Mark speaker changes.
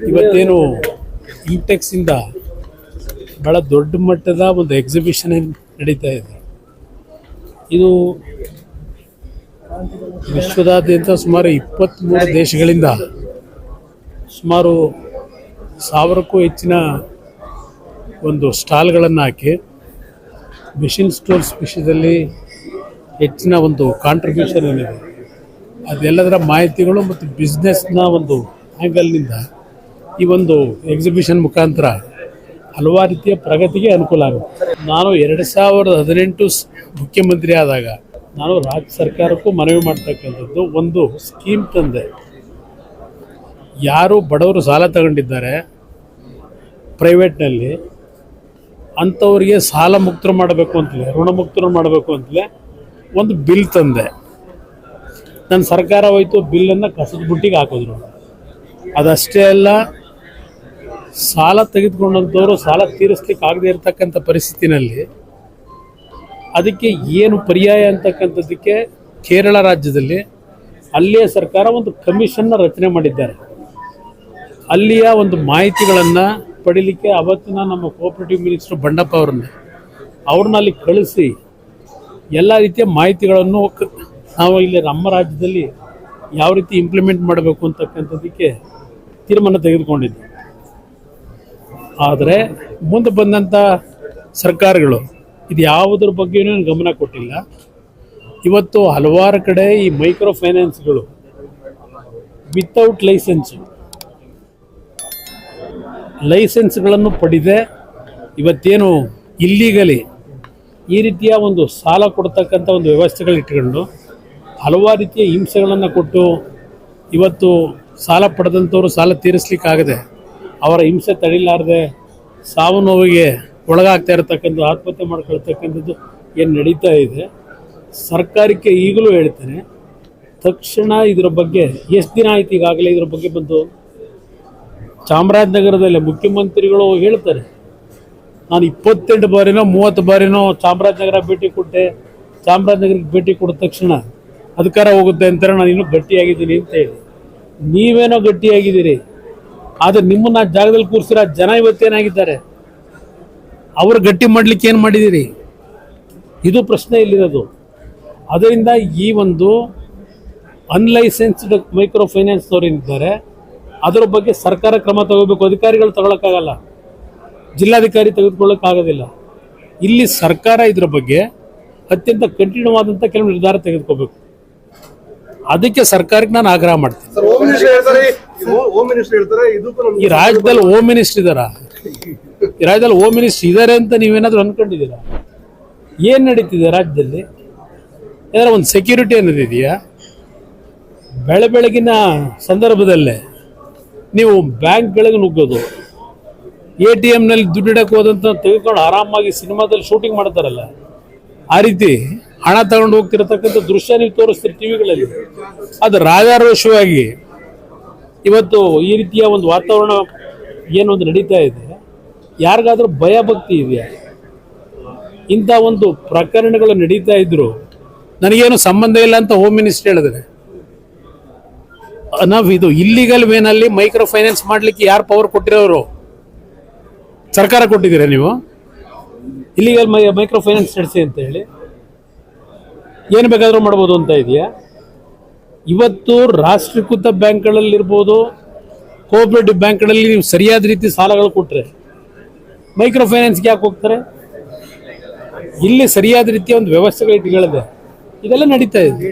Speaker 1: ಇವತ್ತೇನು ಇಂಟೆಕ್ಸ್ ಇಂದ ಬಹಳ ದೊಡ್ಡ ಮಟ್ಟದ ಒಂದು ಎಕ್ಸಿಬಿಷನ್ ನಡೀತಾ ಇದೆ. ಇದು ವಿಶ್ವದಾದ್ಯಂತ ಸುಮಾರು 23 ದೇಶಗಳಿಂದ ಸುಮಾರು 1000ಕ್ಕೂ ಹೆಚ್ಚಿನ ಒಂದು ಸ್ಟಾಲ್ಗಳನ್ನು ಹಾಕಿ ಮಿಷನ್ ಸ್ಟೋರ್ಸ್ ವಿಷಯದಲ್ಲಿ ಹೆಚ್ಚಿನ ಒಂದು ಕಾಂಟ್ರಿಬ್ಯೂಷನ್ ಏನಿದೆ ಅದೆಲ್ಲದರ ಮಾಹಿತಿಗಳು ಮತ್ತು ಬಿಸ್ನೆಸ್ನ ಒಂದು ಆ್ಯಂಗಲ್ನಿಂದ ಈ ಒಂದು ಎಕ್ಸಿಬಿಷನ್ ಮುಖಾಂತರ ಹಲವಾರು ರೀತಿಯ ಪ್ರಗತಿಗೆ ಅನುಕೂಲ ಆಗುತ್ತೆ. ನಾನು 2018 ಮುಖ್ಯಮಂತ್ರಿ ಆದಾಗ ನಾನು ರಾಜ್ಯ ಸರ್ಕಾರಕ್ಕೂ ಮನವಿ ಮಾಡ್ತಕ್ಕಂಥದ್ದು ಒಂದು ಸ್ಕೀಮ್ ತಂದೆ. ಯಾರು ಬಡವರು ಸಾಲ ತಗೊಂಡಿದ್ದಾರೆ ಪ್ರೈವೇಟ್ನಲ್ಲಿ ಅಂಥವ್ರಿಗೆ ಸಾಲ ಮುಕ್ತರು ಮಾಡಬೇಕು ಅಂತಲೇ, ಋಣಮುಕ್ತರು ಮಾಡಬೇಕು ಅಂತಲೇ ಒಂದು ಬಿಲ್ ತಂದೆ. ನನ್ನ ಸರ್ಕಾರ ಹೋಯ್ತು, ಬಿಲ್ಲನ್ನು ಕಸದ ಬುಟ್ಟಿಗೆ ಹಾಕಿದ್ರು. ಅದಷ್ಟೇ ಅಲ್ಲ, ಸಾಲ ತೆಗೆದುಕೊಂಡಂಥವ್ರು ಸಾಲ ತೀರಿಸ್ಲಿಕ್ಕೆ ಆಗದೆ ಇರತಕ್ಕಂಥ ಪರಿಸ್ಥಿತಿನಲ್ಲಿ ಅದಕ್ಕೆ ಏನು ಪರ್ಯಾಯ ಅಂತಕ್ಕಂಥದ್ದಕ್ಕೆ ಕೇರಳ ರಾಜ್ಯದಲ್ಲಿ ಅಲ್ಲಿಯ ಸರ್ಕಾರ ಒಂದು ಕಮಿಷನ್ನ ರಚನೆ ಮಾಡಿದ್ದಾರೆ. ಅಲ್ಲಿಯ ಒಂದು ಮಾಹಿತಿಗಳನ್ನು ಪಡೀಲಿಕ್ಕೆ ಅವತ್ತಿನ ನಮ್ಮ ಕೋಆಪರೇಟಿವ್ ಮಿನಿಸ್ಟರ್ ಬಂಡಪ್ಪ ಅವ್ರನ್ನ ಅಲ್ಲಿ ಕಳಿಸಿ ಎಲ್ಲ ರೀತಿಯ ಮಾಹಿತಿಗಳನ್ನು ನಾವು ಇಲ್ಲಿ ನಮ್ಮ ರಾಜ್ಯದಲ್ಲಿ ಯಾವ ರೀತಿ ಇಂಪ್ಲಿಮೆಂಟ್ ಮಾಡಬೇಕು ಅಂತಕ್ಕಂಥದ್ದಕ್ಕೆ ತೀರ್ಮಾನ ತೆಗೆದುಕೊಂಡಿದ್ದೆ. ಆದರೆ ಮುಂದೆ ಬಂದಂಥ ಸರ್ಕಾರಗಳು ಇದು ಯಾವುದ್ರ ಬಗ್ಗೆಯೂ ಗಮನ ಕೊಟ್ಟಿಲ್ಲ. ಇವತ್ತು ಹಲವಾರು ಕಡೆ ಈ ಮೈಕ್ರೋ ಫೈನಾನ್ಸ್ಗಳು ವಿತೌಟ್ ಲೈಸೆನ್ಸ್ಗಳನ್ನು ಪಡೆದೆ ಇವತ್ತೇನು ಇಲ್ಲೀಗಲಿ ಈ ರೀತಿಯ ಒಂದು ಸಾಲ ಕೊಡ್ತಕ್ಕಂಥ ಒಂದು ವ್ಯವಸ್ಥೆಗಳು ಇಟ್ಕೊಂಡು ಹಲವಾರು ರೀತಿಯ ಹಿಂಸೆಗಳನ್ನು ಕೊಟ್ಟು ಇವತ್ತು ಸಾಲ ಪಡೆದಂಥವ್ರು ಸಾಲ ತೀರಿಸ್ಲಿಕ್ಕಾಗದೆ ಅವರ ಹಿಂಸೆ ತಡಿಲಾರದೆ ಸಾವು ನೋವಿಗೆ ಒಳಗಾಗ್ತಾ ಇರತಕ್ಕಂಥ ಆತ್ಮಹತ್ಯೆ ಮಾಡ್ಕೊಳ್ತಕ್ಕಂಥದ್ದು ಏನು ನಡೀತಾ ಇದೆ. ಸರ್ಕಾರಕ್ಕೆ ಈಗಲೂ ಹೇಳ್ತೇನೆ, ತಕ್ಷಣ ಇದರ ಬಗ್ಗೆ ಎಷ್ಟು ದಿನ ಆಯ್ತು ಈಗಾಗಲೇ ಇದರ ಬಗ್ಗೆ ಬಂದು ಚಾಮರಾಜನಗರದಲ್ಲಿ ಮುಖ್ಯಮಂತ್ರಿಗಳು ಹೇಳ್ತಾರೆ, ನಾನು 28 ಬಾರಿನೋ 30 ಬಾರಿನೋ ಚಾಮರಾಜನಗರ ಭೇಟಿ ಕೊಟ್ಟೆ, ಚಾಮರಾಜನಗರಕ್ಕೆ ಭೇಟಿ ಕೊಟ್ಟ ತಕ್ಷಣ ಅಧಿಕಾರ ಹೋಗುತ್ತೆ ಅಂತಾರೆ, ನಾನು ಇನ್ನೂ ಗಟ್ಟಿಯಾಗಿದ್ದೀನಿ ಅಂತ ಹೇಳಿ. ನೀವೇನೋ ಗಟ್ಟಿಯಾಗಿದ್ದೀರಿ, ಆದರೆ ನಿಮ್ಮನ್ನ ಜಾಗದಲ್ಲಿ ಕೂರಿಸಿರೋ ಜನ ಇವತ್ತೇನಾಗಿದ್ದಾರೆ, ಅವರು ಗಟ್ಟಿ ಮಾಡಲಿಕ್ಕೆ ಏನು ಮಾಡಿದ್ದೀರಿ? ಇದು ಪ್ರಶ್ನೆ ಇಲ್ಲಿರೋದು. ಅದರಿಂದ ಈ ಒಂದು ಅನ್ಲೈಸೆನ್ಸ್ಡ್ ಮೈಕ್ರೋ ಫೈನಾನ್ಸ್ನವ್ರು ಏನಿದ್ದಾರೆ ಅದರ ಬಗ್ಗೆ ಸರ್ಕಾರ ಕ್ರಮ ತಗೋಬೇಕು. ಅಧಿಕಾರಿಗಳು ತಗೊಳಕ್ಕಾಗಲ್ಲ, ಜಿಲ್ಲಾಧಿಕಾರಿ ತೆಗೆದುಕೊಳ್ಳೋಕ್ಕಾಗೋದಿಲ್ಲ. ಇಲ್ಲಿ ಸರ್ಕಾರ ಇದರ ಬಗ್ಗೆ ಅತ್ಯಂತ ಕಠಿಣವಾದಂಥ ಕೆಲವು ನಿರ್ಧಾರ ತೆಗೆದುಕೋಬೇಕು. ಅದಕ್ಕೆ ಸರ್ಕಾರಕ್ಕೆ ನಾನು ಆಗ್ರಹ ಮಾಡ್ತೀನಿ. ಈ ರಾಜ್ಯದಲ್ಲಿ ಹೋಮ್ ಮಿನಿಸ್ಟರ್ ಇದ್ದಾರಾ? ಈ ರಾಜ್ಯದಲ್ಲಿ ಹೋಮ್ ಮಿನಿಸ್ಟರ್ ಇದ್ದಾರೆ ಅಂತ ನೀವೇನಾದ್ರೂ ಅನ್ಕೊಂಡಿದ್ದೀರಾ? ಏನು ನಡೀತಿದೆ ರಾಜ್ಯದಲ್ಲಿ? ಏನಾದ್ರು ಒಂದು ಸೆಕ್ಯೂರಿಟಿ ಅನ್ನೋದಿದೆಯಾ? ಬೆಳಗಿನ ಸಂದರ್ಭದಲ್ಲೇ ನೀವು ಬ್ಯಾಂಕ್ಗಳಿಗೆ ನುಗ್ಗೋದು, ATMನಲ್ಲಿ ದುಡ್ಡು ಇಡಕ್ಕೆ ಹೋದಂತ ತೆಗೆದುಕೊಂಡು ಆರಾಮಾಗಿ ಸಿನಿಮಾದಲ್ಲಿ ಶೂಟಿಂಗ್ ಮಾಡ್ತಾರಲ್ಲ, ಆ ರೀತಿ ಹಣ ತಗೊಂಡು ಹೋಗ್ತಿರತಕ್ಕಂಥ ದೃಶ್ಯ ನೀವು ತೋರಿಸ್ತೀರಿ ಟಿವಿಗಳಲ್ಲಿ. ಅದು ರಾಜಾರೋಷವಾಗಿ ಇವತ್ತು ಈ ರೀತಿಯ ಒಂದು ವಾತಾವರಣ ಏನೊಂದು ನಡೀತಾ ಇದೆ. ಯಾರಿಗಾದ್ರೂ ಭಯ ಭಕ್ತಿ ಇದೆಯಾ? ಇಂಥ ಒಂದು ಪ್ರಕರಣಗಳು ನಡೀತಾ ಇದ್ರು ನನಗೇನು ಸಂಬಂಧ ಇಲ್ಲ ಅಂತ ಹೋಮ್ ಮಿನಿಸ್ಟರ್ ಹೇಳಿದ್ರೆ, ನಾವು ಇದು ಇಲ್ಲಿಗಲ್ ವೇನಲ್ಲಿ ಮೈಕ್ರೋ ಫೈನಾನ್ಸ್ ಮಾಡಲಿಕ್ಕೆ ಯಾರು ಪವರ್ ಕೊಟ್ಟಿರೋರು? ಸರ್ಕಾರ ಕೊಟ್ಟಿದ್ದೀರಾ ನೀವು? ಇಲ್ಲಿಗಲ್ ಮೈಕ್ರೋ ಫೈನಾನ್ಸ್ ನಡೆಸಿ ಅಂತ ಹೇಳಿ ಏನು ಬೇಕಾದರೂ ಮಾಡ್ಬೋದು ಅಂತ ಇದೆಯಾ? ಇವತ್ತು ರಾಷ್ಟ್ರೀಕೃತ ಬ್ಯಾಂಕ್ಗಳಲ್ಲಿರ್ಬೋದು, ಕೋಆಪರೇಟಿವ್ ಬ್ಯಾಂಕ್ಗಳಲ್ಲಿ ನೀವು ಸರಿಯಾದ ರೀತಿ ಸಾಲಗಳು ಕೊಟ್ಟರೆ ಮೈಕ್ರೋ ಫೈನಾನ್ಸ್ಗೆ ಯಾಕೆ ಹೋಗ್ತಾರೆ? ಇಲ್ಲಿ ಸರಿಯಾದ ರೀತಿಯ ಒಂದು ವ್ಯವಸ್ಥೆಗಳು ಇಟ್ಕೊಳ್ಳದೆ ಇದೆಲ್ಲ ನಡೀತಾ ಇದೆ.